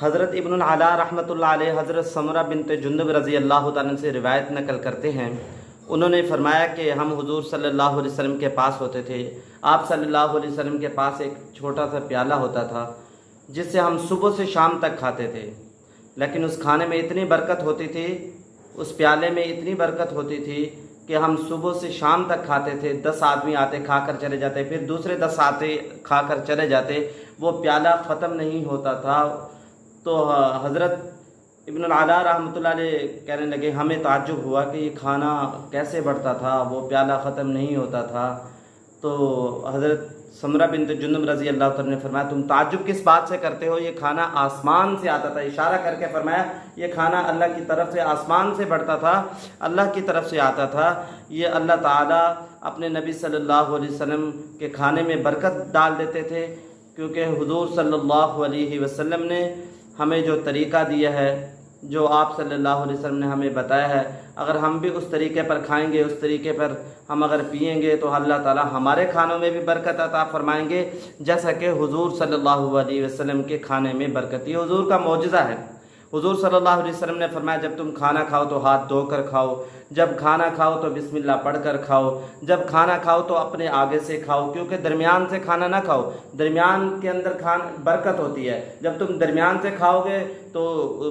حضرت ابن العلا رحمۃ اللہ علیہ حضرت سمرہ بنت جندب رضی اللہ تعالیٰ سے روایت نقل کرتے ہیں، انہوں نے فرمایا کہ ہم حضور صلی اللہ علیہ وسلم کے پاس ہوتے تھے۔ آپ صلی اللہ علیہ وسلم کے پاس ایک چھوٹا سا پیالہ ہوتا تھا جس سے ہم صبح سے شام تک کھاتے تھے، لیکن اس کھانے میں اتنی برکت ہوتی تھی، اس پیالے میں اتنی برکت ہوتی تھی کہ ہم صبح سے شام تک کھاتے تھے۔ 10 آدمی آتے کھا کر چلے جاتے، پھر دوسرے 10 آتے کھا کر چلے جاتے، وہ پیالہ ختم نہیں ہوتا تھا۔ تو حضرت ابن العلا رحمۃ اللہ علیہ کہنے لگے ہمیں تعجب ہوا کہ یہ کھانا کیسے بڑھتا تھا، وہ پیالہ ختم نہیں ہوتا تھا۔ تو حضرت سمرہ بنت جندب رضی اللہ تعالیٰ نے فرمایا تم تعجب کس بات سے کرتے ہو، یہ کھانا آسمان سے آتا تھا۔ اشارہ کر کے فرمایا یہ کھانا اللہ کی طرف سے آسمان سے بڑھتا تھا، اللہ کی طرف سے آتا تھا۔ یہ اللہ تعالیٰ اپنے نبی صلی اللہ علیہ وسلم کے کھانے میں برکت ڈال دیتے تھے، کیونکہ حضور صلی اللہ علیہ وسلم نے ہمیں جو طریقہ دیا ہے، جو آپ صلی اللہ علیہ وسلم نے ہمیں بتایا ہے، اگر ہم بھی اس طریقے پر کھائیں گے، اس طریقے پر ہم اگر پئیں گے تو اللہ تعالیٰ ہمارے کھانوں میں بھی برکت عطا فرمائیں گے، جیسا کہ حضور صلی اللہ علیہ وسلم کے کھانے میں برکت۔ یہ حضور کا معجزہ ہے۔ حضور صلی اللہ علیہ وسلم نے فرمایا جب تم کھانا کھاؤ تو ہاتھ دھو کر کھاؤ، جب کھانا کھاؤ تو بسم اللہ پڑھ کر کھاؤ، جب کھانا کھاؤ تو اپنے آگے سے کھاؤ، کیونکہ درمیان سے کھانا نہ کھاؤ، درمیان کے اندر برکت ہوتی ہے۔ جب تم درمیان سے کھاؤ گے تو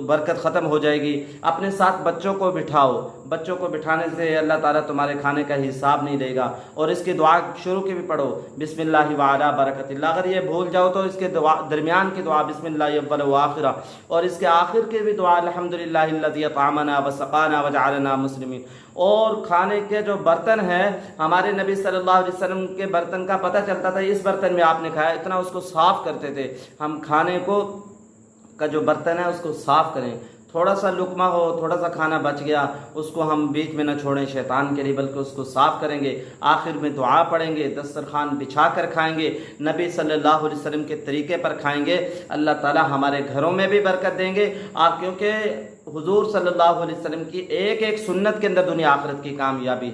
برکت ختم ہو جائے گی۔ اپنے ساتھ بچوں کو بٹھاؤ، بچوں کو بٹھانے سے اللہ تعالیٰ تمہارے کھانے کا حساب نہیں لے گا۔ اور اس کی دعا شروع کی بھی پڑھو، بسم اللہ وعلی برکت اللہ۔ اگر یہ بھول جاؤ تو اس کے درمیان کی دعا بسم اللہ اول و آخرہ، اور اس کے آخر کی بھی دعا الحمدللہ الذی اطعمنا وسقانا وجعلنا مسلمین۔ اور کھانے کے جو برتن ہیں، ہمارے نبی صلی اللہ علیہ وسلم کے برتن کا پتہ چلتا تھا اس برتن میں آپ نے کھایا، اتنا اس کو صاف کرتے تھے۔ ہم کھانے کا جو برتن ہے اس کو صاف کریں۔ تھوڑا سا لقمہ ہو، تھوڑا سا کھانا بچ گیا، اس کو ہم بیچ میں نہ چھوڑیں شیطان کے لیے، بلکہ اس کو صاف کریں گے، آخر میں دعا پڑھیں گے، دسترخوان بچھا کر کھائیں گے، نبی صلی اللہ علیہ وسلم کے طریقے پر کھائیں گے۔ اللہ تعالیٰ ہمارے گھروں میں بھی برکت دیں گے، کیونکہ حضور صلی اللہ علیہ وسلم کی ایک ایک سنت کے اندر دنیا آخرت کی کامیابی ہے۔